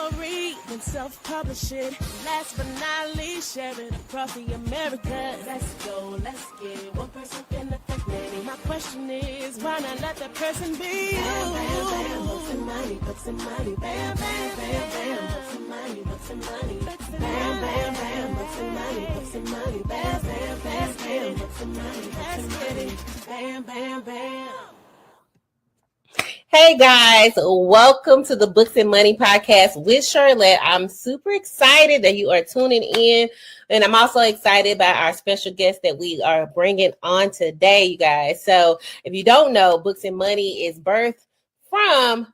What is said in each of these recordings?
story, then self-publish it. Last but not least, share it across the Americas. Let's go, let's get it. One person can affect many. My question is, why not let that person be you? Bam, bam, bam, books and money, books and money. Bam, bam, bam, bam, books and money, books and money. Bam, bam, bam, books and money, books and money. Bam, bam, bam, bam, books and money, books and money. Bam, bam, bam. Hey guys, welcome to the Books and Money podcast with Charlette. I'm super excited that you are tuning in, and I'm also excited about our special guest that we are bringing on today, you guys. So if you don't know, Books and Money is birthed from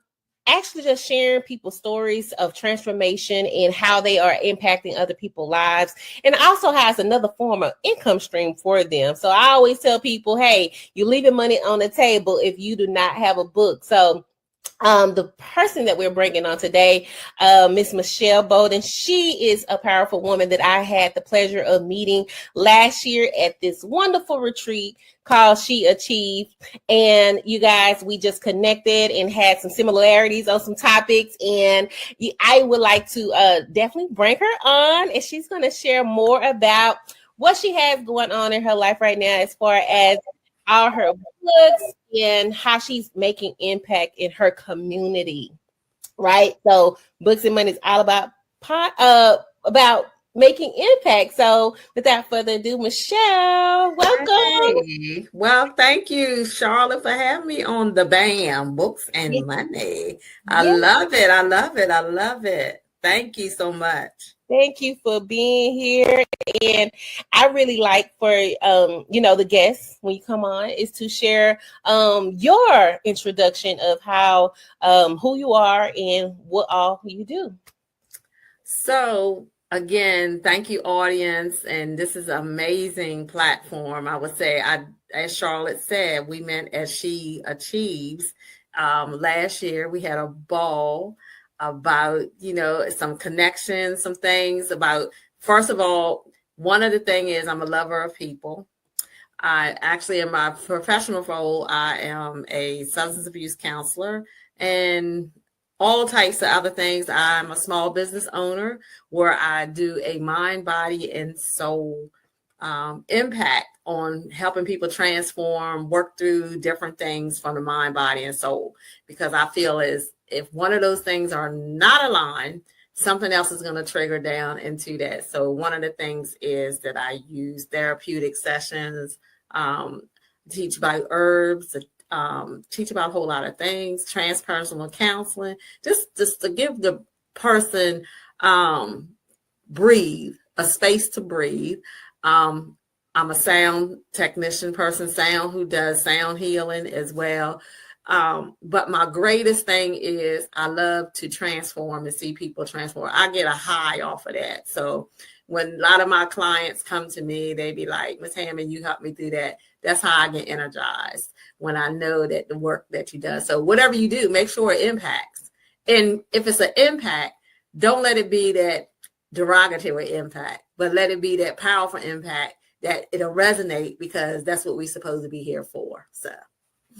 actually just sharing people's stories of transformation and how they are impacting other people's lives, and also has another form of income stream for them. So I always tell people, hey, you're leaving money on the table if you do not have a book. So the person that we're bringing on today, Miss Michelle Boulden, she is a powerful woman that I had the pleasure of meeting last year at this wonderful retreat called She Achieved. And you guys, we just connected and had some similarities on some topics. And I would like to definitely bring her on, and she's going to share more about what she has going on in her life right now as far as all her books and how she's making impact in her community, right? So Books and Money is all about making impact. So without further ado, Michelle, welcome. Hey. Well, thank you, Charlotte, for having me on the BAM, Books and Money. I love it. I love it. I love it. Thank you so much. Thank you for being here. And I really like for, the guests when you come on is to share your introduction of how, who you are and what all you do. So again, thank you, audience. And this is an amazing platform. I would say, as Charlotte said, we met at She Achieves. Last year, we had a ball about, some connections, some things about, first of all, one of the things is I'm a lover of people. I actually, in my professional role, I am a substance abuse counselor and all types of other things. I'm a small business owner where I do a mind, body, and soul impact on helping people transform, work through different things from the mind, body, and soul. Because I feel if one of those things are not aligned, something else is going to trigger down into that. So one of the things is that I use therapeutic sessions, teach about herbs, teach about a whole lot of things, transpersonal counseling, just to give the person breathe, a space to breathe. I'm a sound technician sound who does sound healing as well. But my greatest thing is I love to transform and see people transform. I get a high off of that. So when a lot of my clients come to me, they be like, Ms. Hammond, you helped me through that. That's how I get energized when I know that the work that you do. So whatever you do, make sure it impacts. And if it's an impact, don't let it be that derogatory impact, but let it be that powerful impact that it'll resonate, because that's what we're supposed to be here for. So.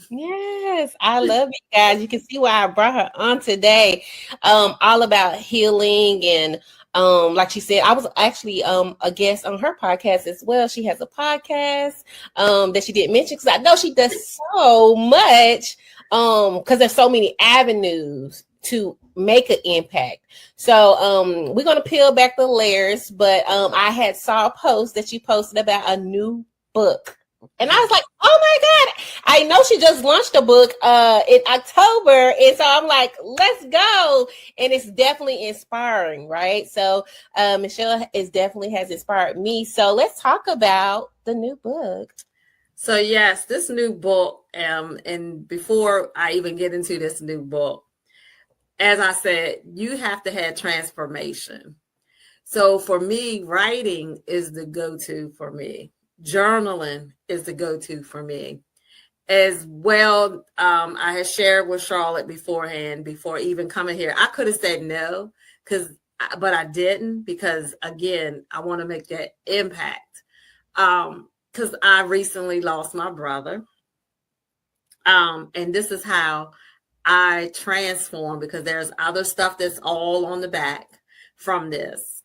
Yes, I love it, guys. You can see why I brought her on today. All about healing, and like she said, I was actually a guest on her podcast as well. She has a podcast that she didn't mention because I know she does so much because there's so many avenues to make an impact. So we're gonna peel back the layers, but I saw a post that you posted about a new book. And I was like, oh my God, I know she just launched a book in October. And so I'm like, let's go. And it's definitely inspiring, right? So Michelle definitely has inspired me. So let's talk about the new book. So yes, this new book, and before I even get into this new book, as I said, you have to have transformation. So for me, writing is the go-to for me. Journaling is the go-to for me. As well, I had shared with Charlotte beforehand, before even coming here. I could have said no, but I didn't, because again, I want to make that impact. Because I recently lost my brother. And this is how I transform because there's other stuff that's all on the back from this.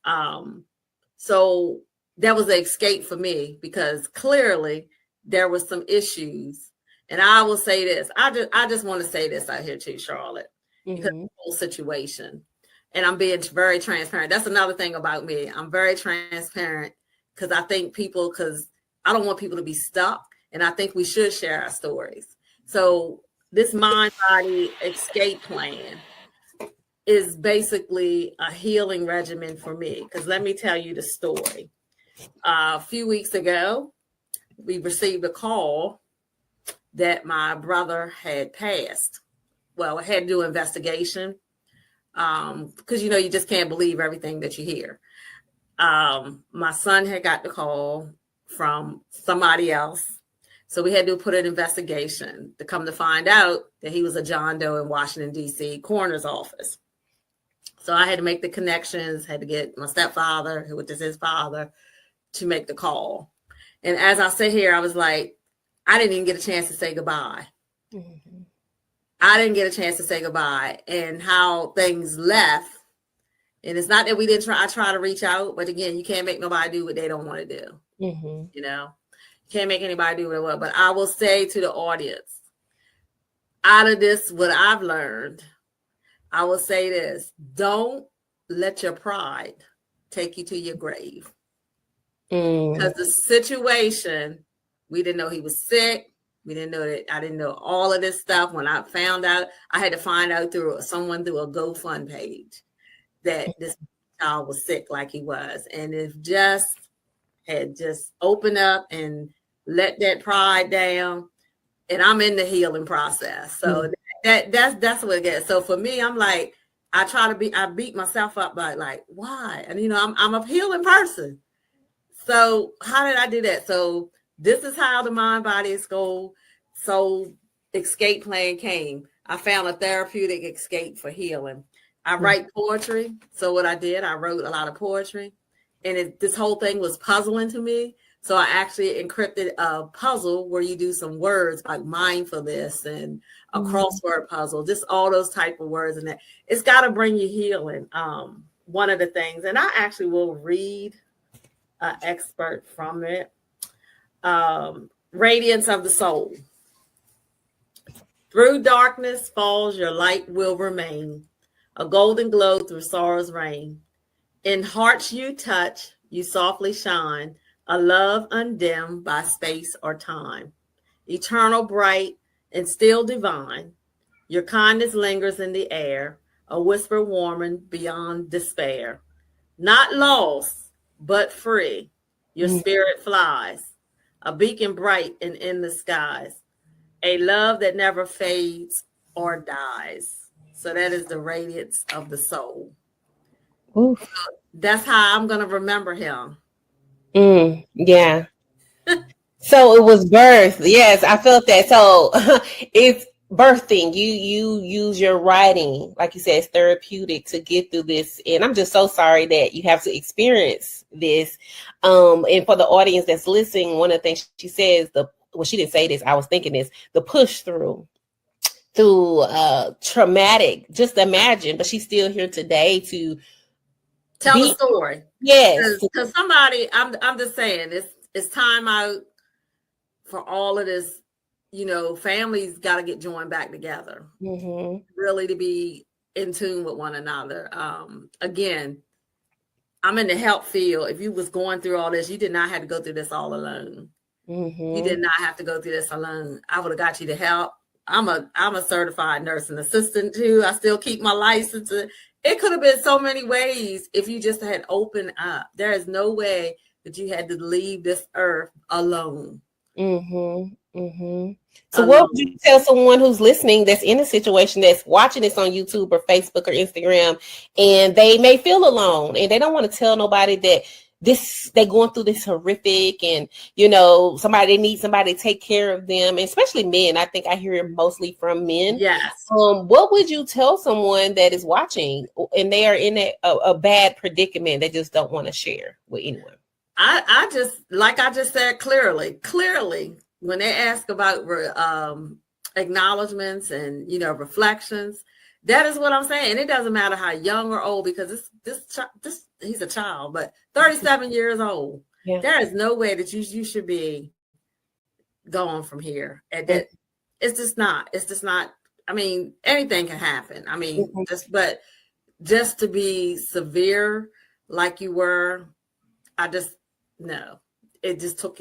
So that was an escape for me because clearly there was some issues. And I will say this, I just want to say this out here too, Charlotte, because of the whole situation. And I'm being very transparent. That's another thing about me. I'm very transparent because I think because I don't want people to be stuck. And I think we should share our stories. So this mind body escape plan is basically a healing regimen for me. Because let me tell you the story. A few weeks ago, we received a call that my brother had passed. Well, I had to do an investigation because, you just can't believe everything that you hear. My son had got the call from somebody else. So we had to put an investigation to come to find out that he was a John Doe in Washington, D.C. coroner's office. So I had to make the connections, had to get my stepfather, which is his father, to make the call. And as I sit here, I was like, I didn't even get a chance to say goodbye. Mm-hmm. I didn't get a chance to say goodbye, and how things left. And it's not that we didn't try. I try to reach out, but again, you can't make nobody do what they don't want to do. Mm-hmm. Can't make anybody do what they want. But I will say to the audience, out of this, what I've learned, I will say this: don't let your pride take you to your grave. Because the situation, we didn't know he was sick. We didn't know that. I didn't know all of this stuff. When I found out, I had to find out through someone through a GoFund page that this child was sick like he was. And it just had opened up and let that pride down. And I'm in the healing process. So that's what it gets. So for me, I'm like, I beat myself up by like, why? And I'm a healing person. So how did I do that? So this is how the mind body soul escape plan came. I found a therapeutic escape for healing. I write poetry. So what I did, I wrote a lot of poetry, and this whole thing was puzzling to me. So I actually encrypted a puzzle where you do some words like mindfulness and a crossword puzzle, just all those type of words. And that it's got to bring you healing. One of the things, and I actually will read an expert from it. Radiance of the soul. Through darkness falls, your light will remain, a golden glow through sorrow's rain. In hearts you touch, you softly shine, a love undimmed by space or time, eternal, bright, and still divine. Your kindness lingers in the air, a whisper warming beyond despair. Not lost, but free, your spirit flies, a beacon bright and in the skies, a love that never fades or dies. So that is the radiance of the soul. Oof. So that's how I'm going to remember him. Yeah. So it was birth. Yes, I felt that. So it's birthing. You use your writing, like you said, it's therapeutic to get through this. And I'm just so sorry that you have to experience this. And for the audience that's listening, one of the things she says, she didn't say this, I was thinking this, the push through traumatic, just imagine, but she's still here today to tell the story. Yes. Because somebody, I'm just saying, it's time out for all of this. Families got to get joined back together, really, to be in tune with one another. Again, I'm in the help field. If you was going through all this, you did not have to go through this all alone. You did not have to go through this alone. I would have got you to help. I'm a certified nursing assistant too. I still keep my license. It could have been so many ways if you just had opened up. There is no way that you had to leave this earth alone. So what would you tell someone who's listening that's in a situation, that's watching this on YouTube or Facebook or Instagram, and they may feel alone and they don't want to tell nobody that they're going through this horrific, and they need somebody to take care of them, and especially men. I think I hear it mostly from men. Yes. What would you tell someone that is watching and they are in a bad predicament, they just don't want to share with anyone? I just said clearly, when they ask about acknowledgments and, reflections. That is what I'm saying. And it doesn't matter how young or old, because this he's a child, but 37 years old. Yeah. There is no way that you should be going from here. And that it's just not. I mean, anything can happen. I mean, just to be severe like you were, no. It just took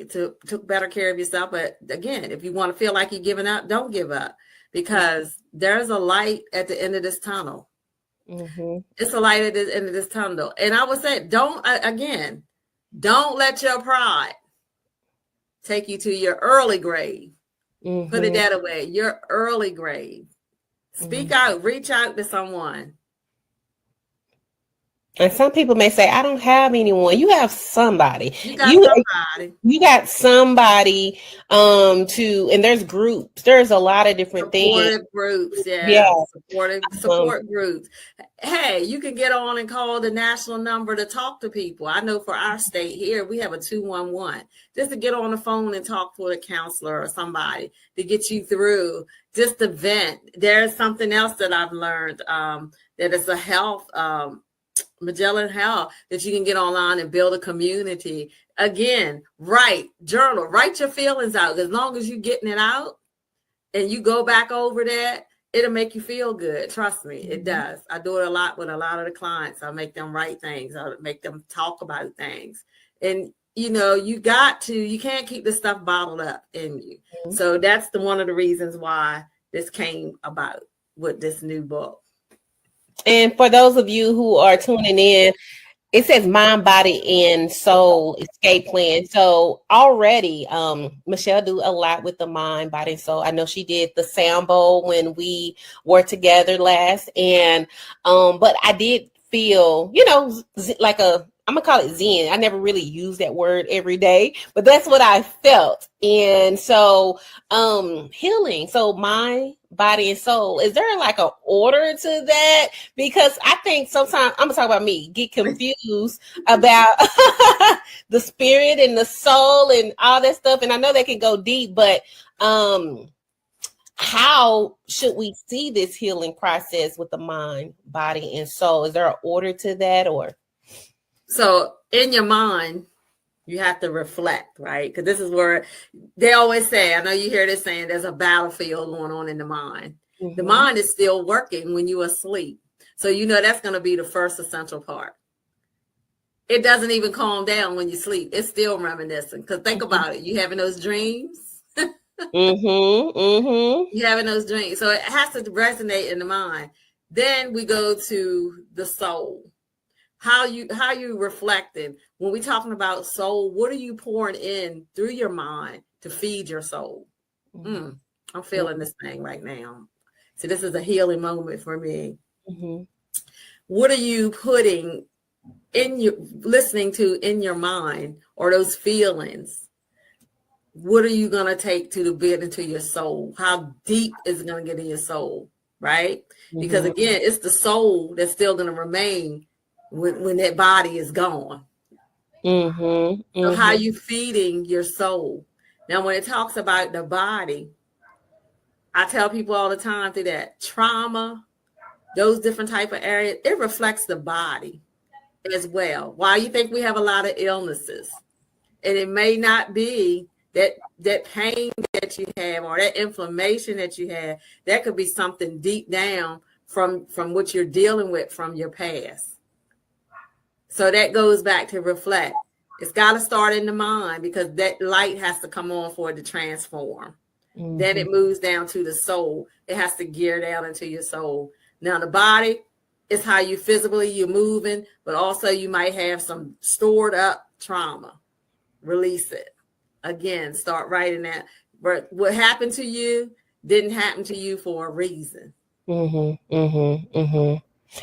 better care of yourself. But again, if you want to feel like you're giving up, don't give up, because there's a light at the end of this tunnel. It's a light at the end of this tunnel. And I would say, don't let your pride take you to your early grave. Put it that way, your early grave. Speak out, reach out to someone. And some people may say, I don't have anyone. You have somebody. You got somebody. And there's groups. There's a lot of different supportive things. Groups, support groups. Hey, you can get on and call the national number to talk to people. I know for our state here, we have a 211, just to get on the phone and talk to a counselor or somebody to get you through, just to vent. There's something else that I've learned, that is a health, Magellan Health, that you can get online and build a community. Again, write your feelings out. As long as you're getting it out and you go back over that, it'll make you feel good. Trust me, it does. I do it a lot with a lot of the clients. I make them write things. I make them talk about things. And you can't keep this stuff bottled up in you. So that's one of the reasons why this came about with this new book. And for those of you who are tuning in, it says mind, body, and soul escape plan. So already, Michelle do a lot with the mind, body, and soul. I know she did the sound bowl when we were together last. And but I did feel, like I'm gonna call it Zen. I never really use that word every day, but that's what I felt. And so healing. So mind, body, and soul. Is there like an order to that? Because I think sometimes, I'm gonna talk about me, get confused about the spirit and the soul and all that stuff. And I know they can go deep, but how should we see this healing process with the mind, body, and soul? Is there an order to that, or? So in your mind, you have to reflect, right? Because this is where they always say, I know you hear this saying, there's a battlefield going on in the mind. The mind is still working when you're asleep. So that's going to be the first essential part. It doesn't even calm down when you sleep. It's still reminiscing. Because think about it. You having those dreams. You having those dreams. So it has to resonate in the mind. Then we go to the soul. How you reflecting. When we're talking about soul, what are you pouring in through your mind to feed your soul? I'm feeling this thing right now. So this is a healing moment for me. What are you putting listening to in your mind, or those feelings? What are you going to take to get into your soul? How deep is it going to get in your soul, right? Because again, it's the soul that's still going to remain when that body is gone. So how you feeding your soul? Now, when it talks about the body, I tell people all the time through that trauma, those different type of areas, it reflects the body as well. Why you think we have a lot of illnesses? And it may not be that pain that you have or that inflammation that you have. That could be something deep down from what you're dealing with from your past. So that goes back to reflect. It's got to start in the mind, because that light has to come on for it to transform. Then it moves down to the soul. It has to gear down into your soul. Now, the body is how you physically, you're moving, but also you might have some stored up trauma. Release it. Again, start writing that. But what happened to you didn't happen to you for a reason.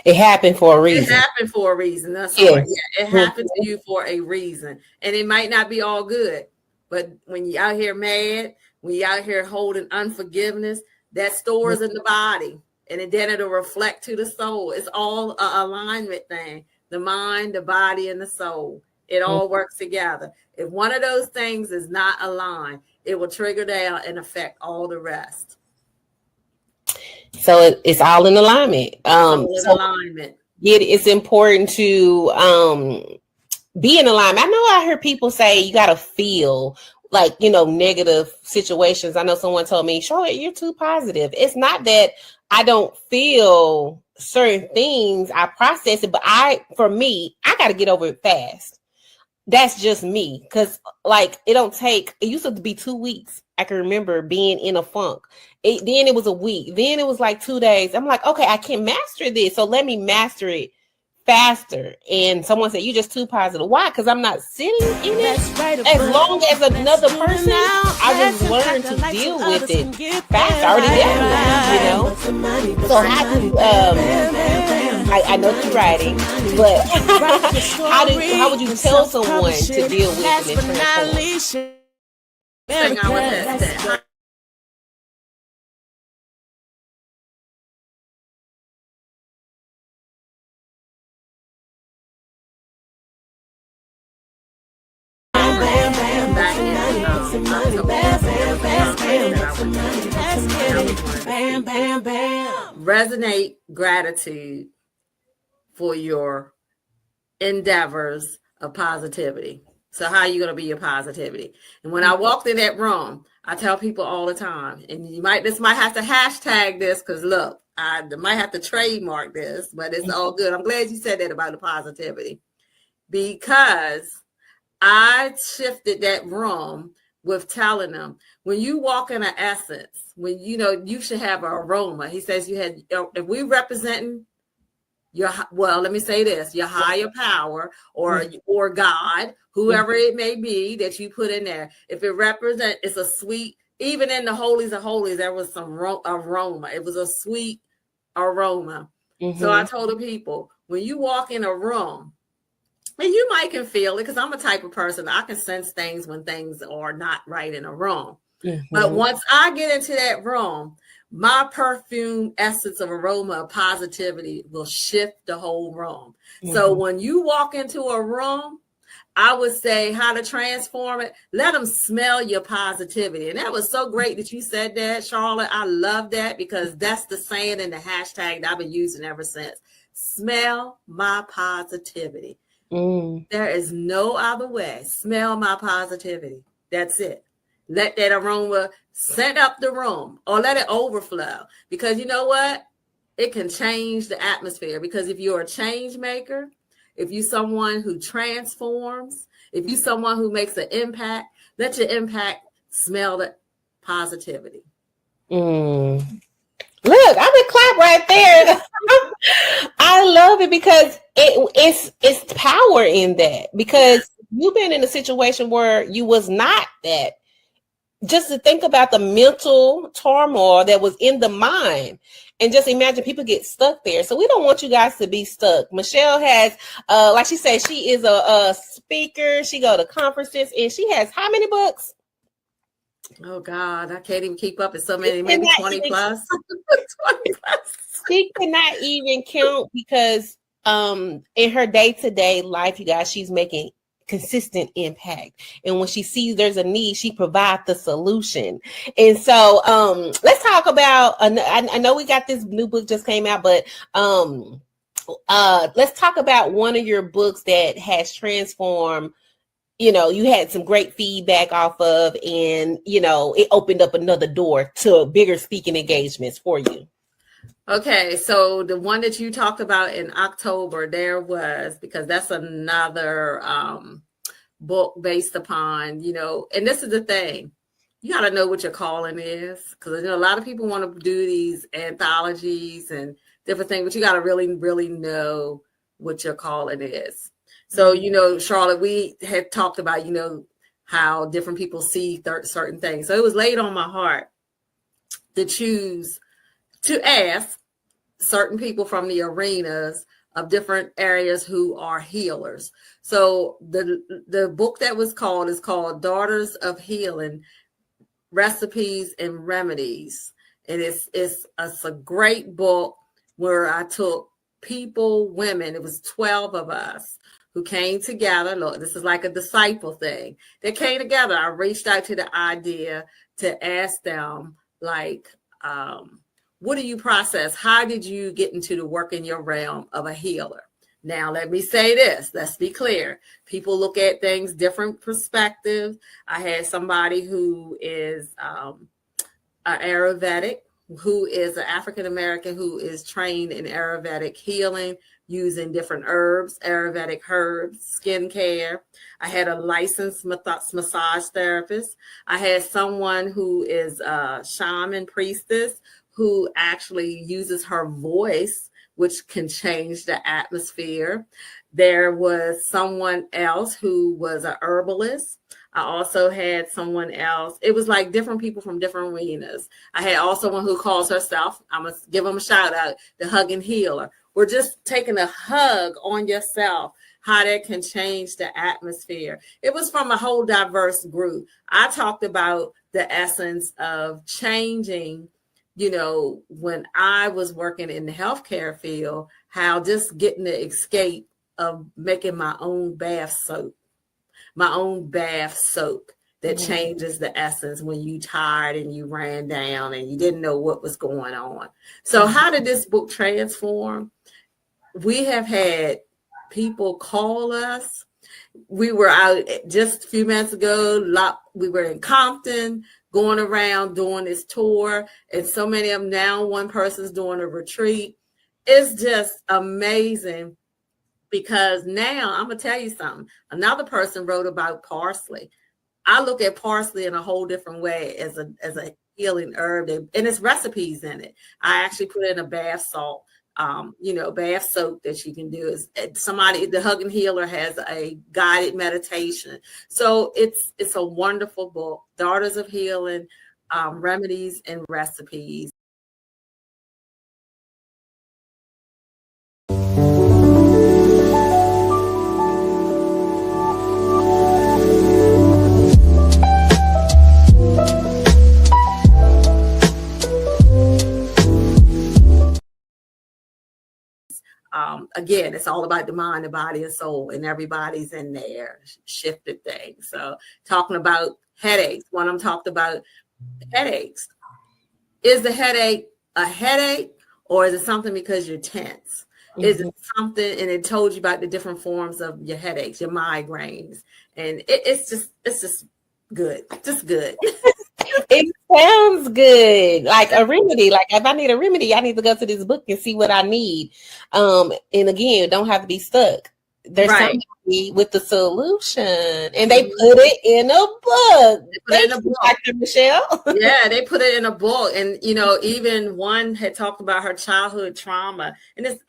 It happened for a reason. It happened for a reason. That's right. Yeah, it happened to you for a reason. And it might not be all good. But when you're out here mad, when you're out here holding unforgiveness, that stores in the body. And then it'll reflect to the soul. It's all an alignment thing. The mind, the body, and the soul. It all works together. If one of those things is not aligned, it will trigger down and affect all the rest. So it's all in alignment. So Alignment. it's important to be in alignment. I know I heard people say you got to feel like, negative situations. I know someone told me, Charlotte, you're too positive. It's not that I don't feel certain things. I process it, but for me, I got to get over it fast. That's just me. Because it used to be 2 weeks. I can remember being in a funk. Then it was a week. Then it was like 2 days. I'm like, okay, I can master this. So let me master it faster. And someone said, you're just too positive. Why? Because I'm not sitting in it. As long as another person, I just learned to deal with it fast. I already dealt with it, So how do I know you're writing, but how would you tell someone to deal with it and transform? Resonate gratitude for your endeavors of positivity. So how are you going to be your positivity? And when I walked in that room, I tell people all the time, and this might have to hashtag this, because look, I might have to trademark this, but it's all good. I'm glad you said that about the positivity, because I shifted that room with telling them, when you walk in an essence, when you should have an aroma. He says if we representing let me say this, your higher power or God, whoever it may be that you put in there, if it represents, it's a sweet, even in the holies of holies, there was some aroma. It was a sweet aroma. Mm-hmm. So I told the people, when you walk in a room, and you might can feel it, because I'm a type of person, I can sense things when things are not right in a room. Mm-hmm. But once I get into that room, my perfume essence of aroma of positivity will shift the whole room. Mm-hmm. So when you walk into a room, I would say how to transform it. Let them smell your positivity. And that was so great that you said that, Charlotte. I love that, because that's the saying and the hashtag that I've been using ever since. Smell my positivity. Mm. There is no other way. Smell my positivity. That's it. Let that aroma scent up the room, or let it overflow, because you know what? It can change the atmosphere. Because if you're a change maker, if you're someone who transforms, if you're someone who makes an impact, let your impact smell the positivity. Look, I would clap right there. I love it, because it's power in that, because you've been in a situation where you was not that. Just to think about the mental turmoil that was in the mind, and just imagine people get stuck there. So we don't want you guys to be stuck. Michelle has, like she said, she is a speaker. She go to conferences, and she has how many books? Oh God, I can't even keep up. It's so many, maybe 20 plus. 20 plus. She cannot even count, because in her day-to-day life, you guys, she's making consistent impact. And when she sees there's a need, she provides the solution. And so let's talk about, I know we got this new book just came out, but let's talk about one of your books that has transformed, you had some great feedback off of, and, it opened up another door to bigger speaking engagements for you. Okay, so the one that you talked about in October, because that's another book based upon, and this is the thing, you got to know what your calling is, because a lot of people want to do these anthologies and different things, but you got to really, really know what your calling is. So, Charlotte, we had talked about, how different people see certain things. So it was laid on my heart to ask certain people from the arenas of different areas who are healers. So the book that was called is called Daughters of Healing, Recipes and Remedies. And it's a great book where I took women, it was 12 of us who came together. Look, this is like a disciple thing. They came together. I reached out to the idea to ask them, what do you process? How did you get into the work in your realm of a healer? Now, let me say this. Let's be clear. People look at things different perspectives. I had somebody who is an Ayurvedic, who is an African-American who is trained in Ayurvedic healing using different herbs, Ayurvedic herbs, skincare. I had a licensed massage therapist. I had someone who is a shaman priestess who actually uses her voice, which can change the atmosphere. There was someone else who was an herbalist. I also had someone else. It was like different people from different arenas. I had also one who calls herself, I'm going to give them a shout out, the hugging healer. We're just taking a hug on yourself, how that can change the atmosphere. It was from a whole diverse group. I talked about the essence of changing, you know, when I was working in the healthcare field, how just getting the escape of making my own bath soap that changes the essence when you tired and you ran down and you didn't know what was going on. So how did this book transform? We have had people call us. We were out just a few minutes ago. We were in Compton, going around doing this tour, and so many of them now, one person's doing a retreat. It's just amazing because now I'm gonna tell you something. Another person wrote about parsley. I look at parsley in a whole different way as a healing herb, and it's recipes in it. I actually put in a bath salt. Bath soap that you can do is the hugging healer has a guided meditation. So it's a wonderful book, Daughters of Healing, Remedies and Recipes. Again, it's all about the mind, the body, and soul, and everybody's in there, shifted things. So talking about headaches, when I'm talking about headaches, is the headache a headache or is it something because you're tense? Mm-hmm. Is it something, and it told you about the different forms of your headaches, your migraines, and it's just good, just good. It sounds good, like a remedy. Like if I need a remedy, I need to go to this book and see what I need. And again, don't have to be stuck. There's something with the solution, and they put it in a book. Thank you, Dr. Michelle. Yeah, they put it in a book, and even one had talked about her childhood trauma, and it's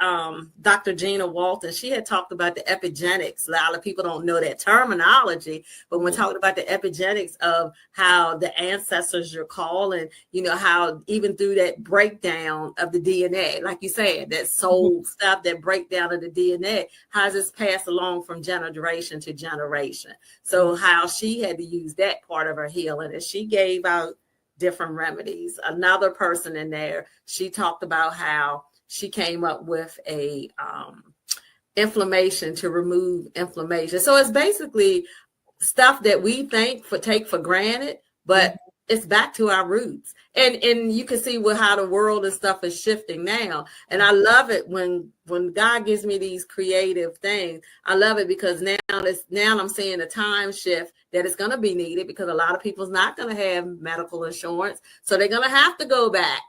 Dr. Gina Walton. She had talked about the epigenetics. A lot of people don't know that terminology, but when talking about the epigenetics of how the ancestors you're calling, how even through that breakdown of the DNA, like you said, that soul stuff, that breakdown of the DNA, how does this pass along from generation to generation? So how she had to use that part of her healing, and she gave out different remedies. Another person in there, she talked about how she came up with a inflammation to remove inflammation. So it's basically stuff that we take for granted, but it's back to our roots. And you can see how the world and stuff is shifting now. And I love it when God gives me these creative things. I love it because now I'm seeing a time shift that is going to be needed, because a lot of people's not going to have medical insurance. So they're going to have to go back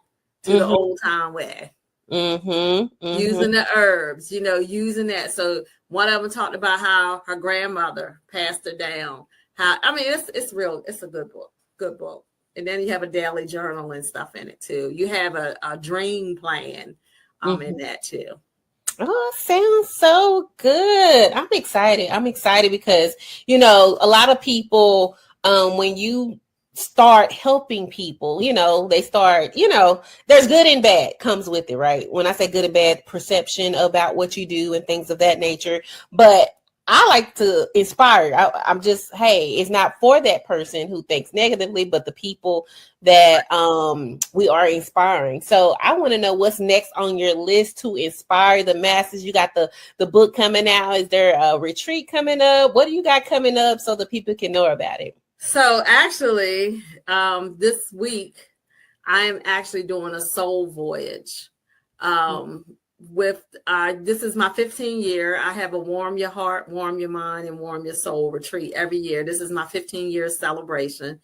to the old time way. Using the herbs, using that. So one of them talked about how her grandmother passed her down. It's real. It's a good book. And then you have a daily journal and stuff in it too. You have a dream plan in that too. Oh, sounds so good. I'm excited because, a lot of people, when you start helping people, they start, there's good and bad comes with it, right? When I say good and bad, perception about what you do and things of that nature. But I like to inspire. I'm just, it's not for that person who thinks negatively, but the people that we are inspiring. So I want to know what's next on your list to inspire the masses. You got the book coming out. Is there a retreat coming up? What do you got coming up so the people can know about it? So actually, this week, I am actually doing a soul voyage. With this is my 15th year. I have a warm your heart, warm your mind, and warm your soul retreat every year. This is my 15-year celebration.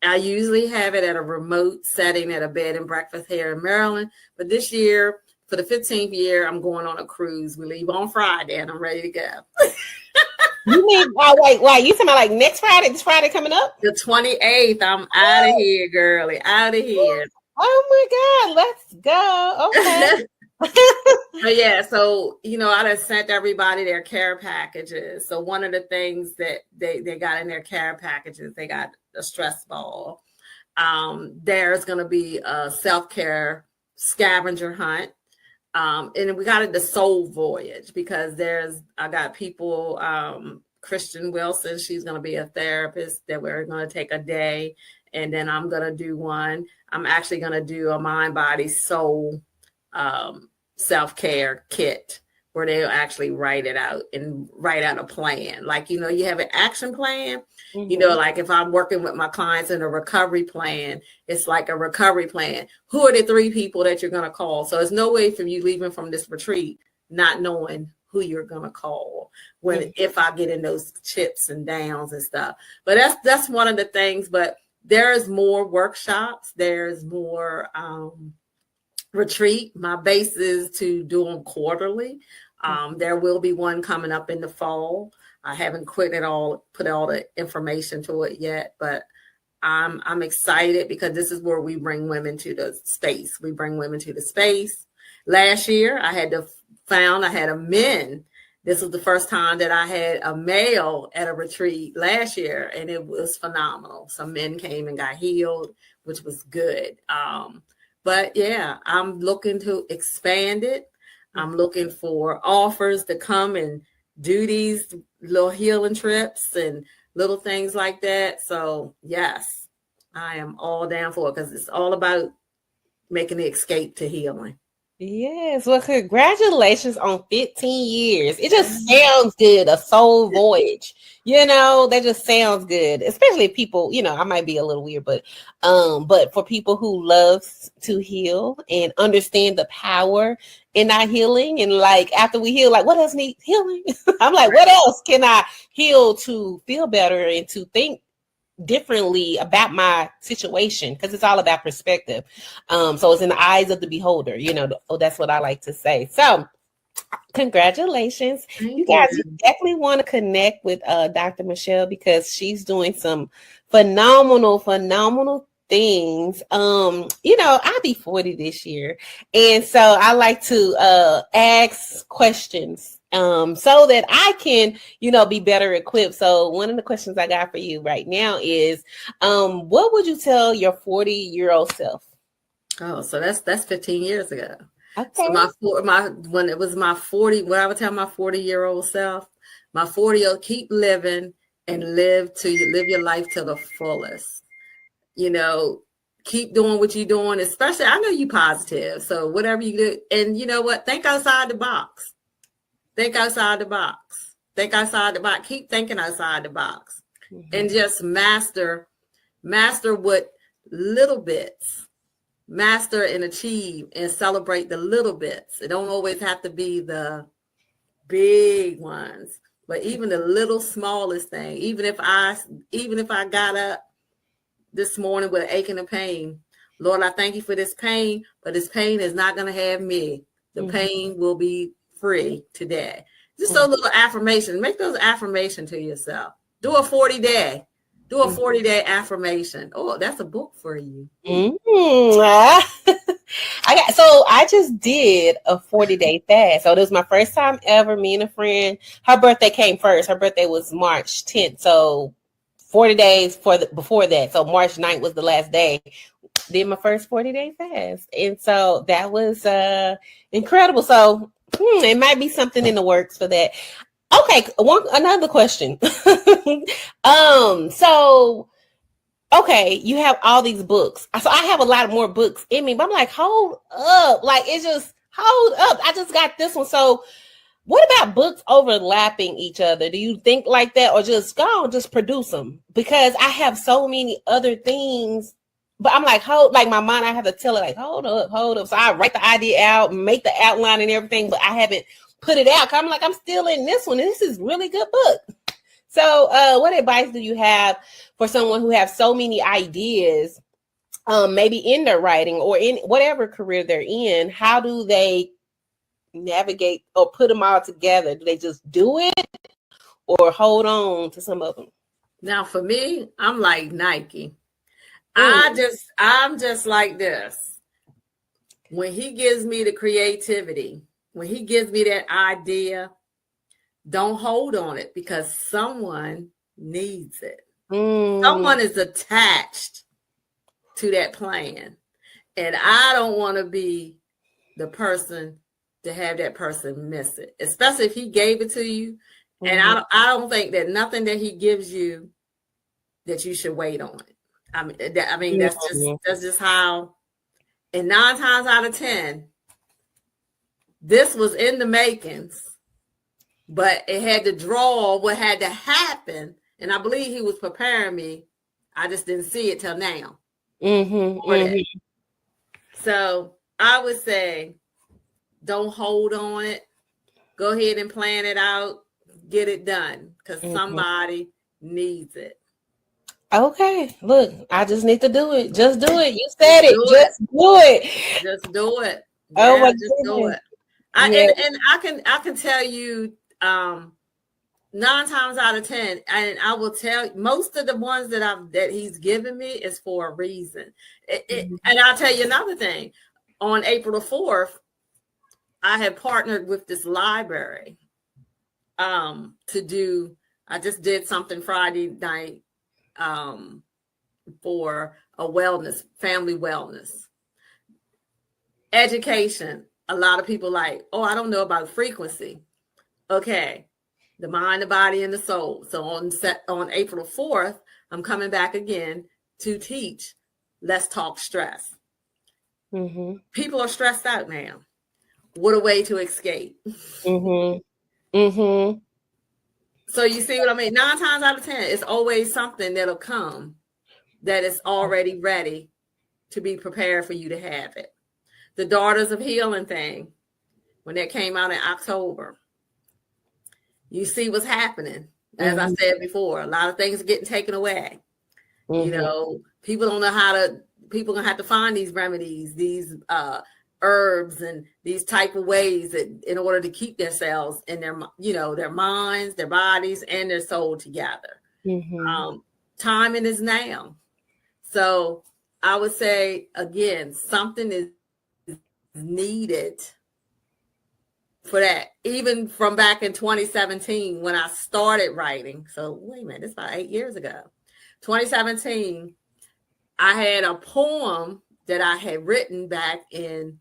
I usually have it at a remote setting at a bed and breakfast here in Maryland. But this year, for the 15th year, I'm going on a cruise. We leave on Friday and I'm ready to go. You mean, wait, you talking about like next Friday, this Friday coming up? The 28th, I'm out of here, girly, out of here. Oh my God, let's go. Okay. But yeah, so, I done sent everybody their care packages. So one of the things that they got in their care packages, they got a stress ball. There's going to be a self-care scavenger hunt. And we got it the soul voyage because I got people, Christian Wilson, she's going to be a therapist that we're going to take a day. And then I'm going to do one. I'm actually going to do a mind, body, soul self-care kit where they'll actually write it out and write out a plan. Like, you have an action plan, like if I'm working with my clients in a recovery plan, it's like a recovery plan. Who are the 3 people that you're going to call? So there's no way from you leaving from this retreat, not knowing who you're going to call if I get in those chips and downs and stuff. But that's one of the things, but there's more workshops. There's more, retreat. My base is to do them quarterly. There will be one coming up in the fall. I haven't put all the information to it yet, but I'm excited because this is where we bring women to the space. We bring women to the space. Last year, I had a men. This was the first time that I had a male at a retreat last year, and it was phenomenal. Some men came and got healed, which was good. But yeah, I'm looking to expand it. I'm looking for offers to come and do these little healing trips and little things like that. So yes, I am all down for it because it's all about making the escape to healing. Yes. Well, congratulations on 15 years. It just sounds good. A soul voyage. That just sounds good. Especially if people, I might be a little weird, but for people who love to heal and understand the power in our healing. And like, after we heal, like what else needs healing? I'm like, what else can I heal to feel better and to think differently about my situation? Because it's all about perspective. So it's in the eyes of the beholder, that's what I like to say. So congratulations. You guys, you definitely want to connect with Dr. Michelle because she's doing some phenomenal things. I'll be 40 this year. And so I like to ask questions so that I can, be better equipped. So one of the questions I got for you right now is, what would you tell your 40-year-old self? Oh, so that's 15 years ago. Okay. So when it was my 40, what I would tell my 40-year-old self, my 40-year-old, keep living and live your life to the fullest. Keep doing what you're doing, especially I know you positive. So whatever you do, and you know what? Think outside the box. Think outside the box. Think outside the box. Keep thinking outside the box. And just master what little bits. Master and achieve and celebrate the little bits. It don't always have to be the big ones, but even the little smallest thing. Even if I got up this morning with an ache and a pain, Lord, I thank you for this pain, but this pain is not going to have me. The pain will be free today. Just those little affirmations. Make those affirmations to yourself. Do a 40-day. Do a 40-day affirmation. Oh, that's a book for you. I just did a 40-day fast. So this was my first time ever. Me and a friend, her birthday came first. Her birthday was March 10th. So 40 days before that. So March 9th was the last day. Did my first 40-day fast. And so that was incredible. So it might be something in the works for that. Okay, another question. Okay, you have all these books. So I have a lot more books in me, but I'm like, hold up. Like, it's just, hold up. I just got this one. So what about books overlapping each other? Do you think like that, or just produce them? Because I have so many other things but I'm like, like my mind, I have to tell it like, hold up. So I write the idea out, make the outline and everything, but I haven't put it out. I'm like, I'm still in this one. And this is really good book. So what advice do you have for someone who has so many ideas, maybe in their writing or in whatever career they're in? How do they navigate or put them all together? Do they just do it or hold on to some of them? Now, for me, I'm like Nike. I'm just like this. When he gives me the creativity, when he gives me that idea, don't hold on it because someone needs it. Someone is attached to that plan. And I don't want to be the person to have that person miss it, especially if he gave it to you. And I don't think that nothing that he gives you that you should wait on it. I mean that's just how. And 9 times out of 10, this was in the makings, but it had to draw what had to happen. And I believe he was preparing me. I just didn't see it till now. So I would say, don't hold on it. Go ahead and plan it out. Get it done because somebody needs it. Okay, look, I just need to do it. Just do it. You said it. Just do it. Just do it. Oh yeah, my just do it. And I can tell you 9 times out of 10, and I will tell you, most of the ones that he's given me is for a reason. And I'll tell you another thing. On April the 4th, I had partnered with this library to do. I just did something Friday night for a wellness, family wellness, education. A lot of people like, oh, I don't know about frequency. Okay, the mind, the body, and the soul. So on April 4th, I'm coming back again to teach. Let's talk stress. People are stressed out now. What a way to escape. So you see what I mean? 9 times out of 10, it's always something that'll come that is already ready to be prepared for you to have it. The Daughters of Healing thing, when that came out in October, you see what's happening. As I said before, a lot of things are getting taken away. You know, people don't know people gonna have to find these remedies, these herbs and these type of ways that in order to keep themselves in their, their minds, their bodies, and their soul together. Timing is now. So I would say, again, something is needed for that. Even from back in 2017, when I started writing. So wait a minute, it's about 8 years ago. 2017, I had a poem that I had written back in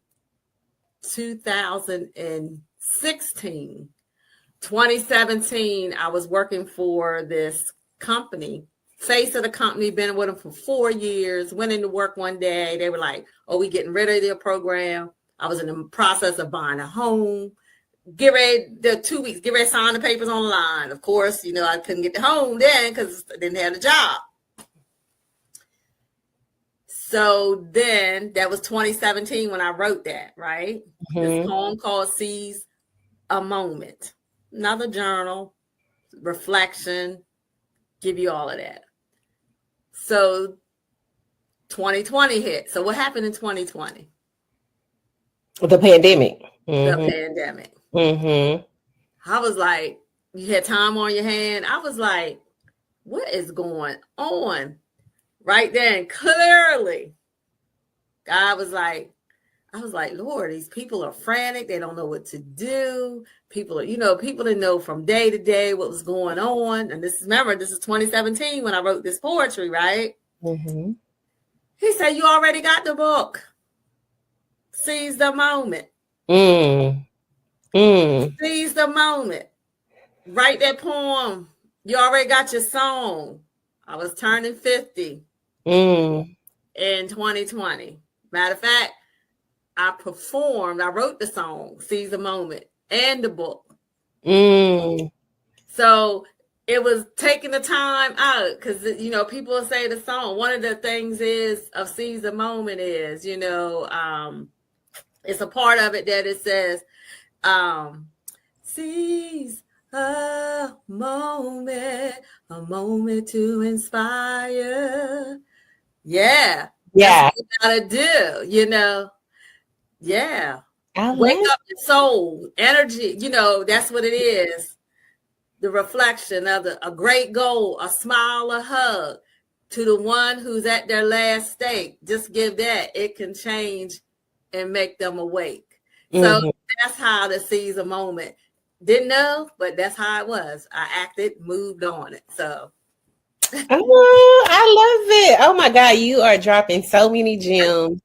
2016. 2017, I was working for this company, face of the company, been with them for 4 years, went into work one day. They were like, oh, we getting rid of their program. I was in the process of buying a home. Get ready, the 2 weeks, get ready to sign the papers online. Of course, I couldn't get the home then because I didn't have a job. So then that was 2017 when I wrote that, right? This poem called Seize a Moment. Another journal, reflection, give you all of that. So 2020 hit. So what happened in 2020? The pandemic. The pandemic. I was like, you had time on your hand. I was like, what is going on? Right then, clearly, I was like, Lord, these people are frantic. They don't know what to do. People are, people didn't know from day to day what was going on. And this is 2017 when I wrote this poetry, right? He said, you already got the book. Seize the moment. Seize the moment. Write that poem. You already got your song. I was turning 50 in 2020. Matter of fact, I wrote the song, Seize the Moment, and the book. So it was taking the time out, because, you know, people say the song, one of the things is of seize the moment is, you know, it's a part of it that it says, seize a moment to inspire. Yeah. Yeah. That's what you gotta do, you know. Yeah. I Wake love up your soul, energy, you know, that's what it is. The reflection of a great goal, a smile, a hug to the one who's at their last state. Just give that. It can change and make them awake. So that's how to seize a moment. Didn't know, but that's how it was. I acted, moved on it. So. Oh, I love it. Oh my God, you are dropping so many gems.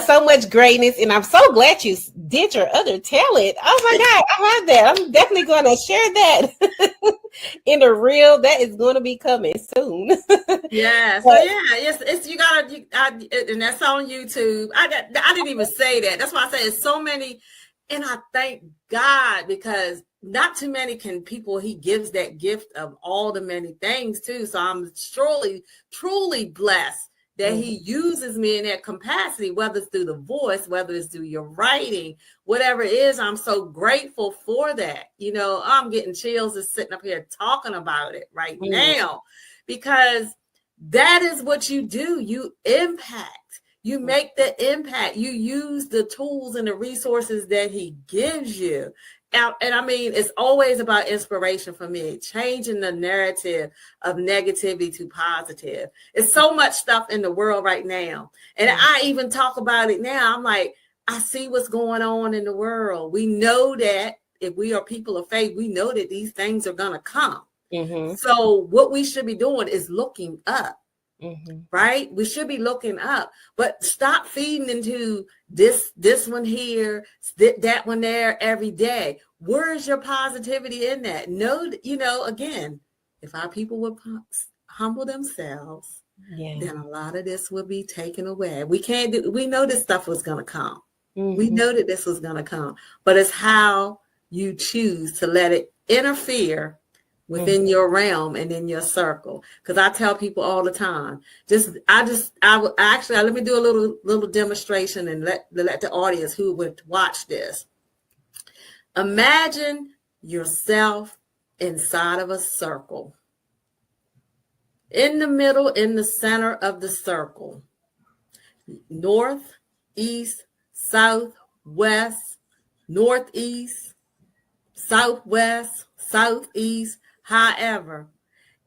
So much greatness, and I'm so glad you did your other talent. Oh my God, I have that. I'm definitely going to share that in the reel. That is going to be coming soon. Yeah. So yeah, it's you gotta, and that's on YouTube. I didn't even say that. That's why I say it's so many, and I thank God, because not too many people he gives that gift of all the many things too. So I'm truly blessed that he uses me in that capacity, whether it's through the voice, whether it's through your writing, whatever it is. I'm so grateful for that. You know, I'm getting chills just sitting up here talking about it right now, because that is what you do. You impact, you make the impact, you use the tools and the resources that he gives you. And I mean, it's always about inspiration for me, changing the narrative of negativity to positive. It's so much stuff in the world right now. And I even talk about it now. I'm like, I see what's going on in the world. We know that if we are people of faith, we know that these things are going to come. So what we should be doing is looking up. Right? We should be looking up, but stop feeding into this one here, that one there every day. Where is your positivity in that? No, you know, again, if our people would humble themselves, then a lot of this will be taken away. We know this stuff was going to come. We know that this was going to come, but it's how you choose to let it interfere within your realm and in your circle. Because I tell people all the time, let me do a little demonstration and let the audience who would watch this. Imagine yourself inside of a circle. In the middle, in the center of the circle, north, east, south, west, northeast, southwest, southeast. However,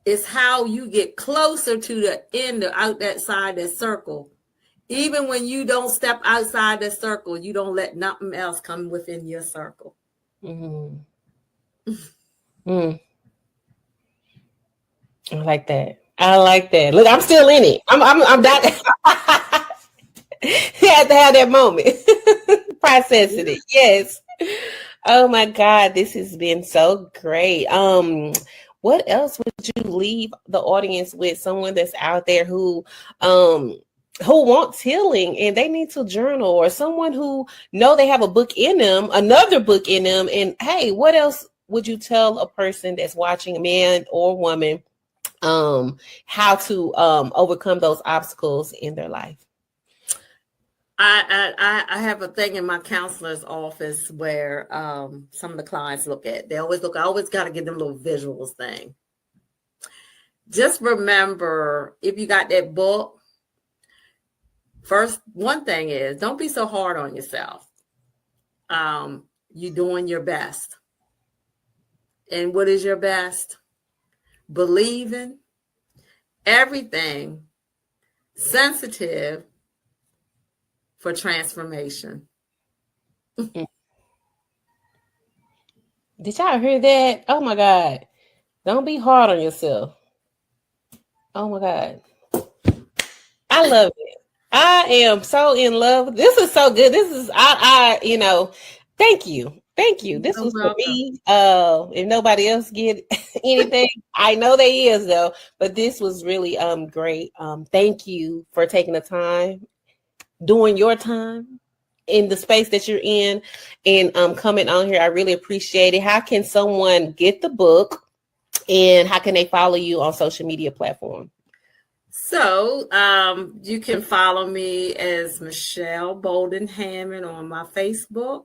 it's how you get closer to the end out that side that circle. Even when you don't step outside that circle, you don't let nothing else come within your circle. I like that. I like that. Look, I'm still in it. I'm not. You have to have that moment. Processing it. Yes. Oh my God, this has been so great. What else would you leave the audience with? Someone that's out there who wants healing and they need to journal, or someone who know they have a book in them, another book in them, and hey, what else would you tell a person that's watching, a man or woman, how to overcome those obstacles in their life? I have a thing in my counselor's office where some of the clients I always got to give them a little visuals thing. Just remember, if you got that book, first, one thing is, don't be so hard on yourself. You're doing your best. And what is your best? Believing, everything, sensitive, for transformation. Did y'all hear that? Oh my God. Don't be hard on yourself. Oh my God. I love it. I am so in love. This is so good. This is, thank you. Thank you. This was for me. If nobody else get anything, I know there is though, but this was really great. Thank you for taking the time, doing your time in the space that you're in, and coming on here. I really appreciate it. How can someone get the book? And how can they follow you on social media platform? So you can follow me as Michelle Boulden-Hammond on my Facebook,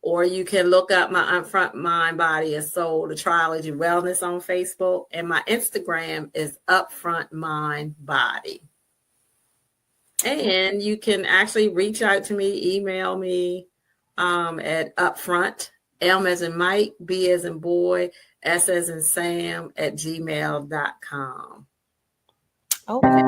or you can look up my Upfront Mind, Body, and Soul, the Trilogy Wellness on Facebook. And my Instagram is Upfront Mind, Body. And you can actually reach out to me, email me at upfront, M as in Mike, B as in boy, S as in Sam @gmail.com. Okay.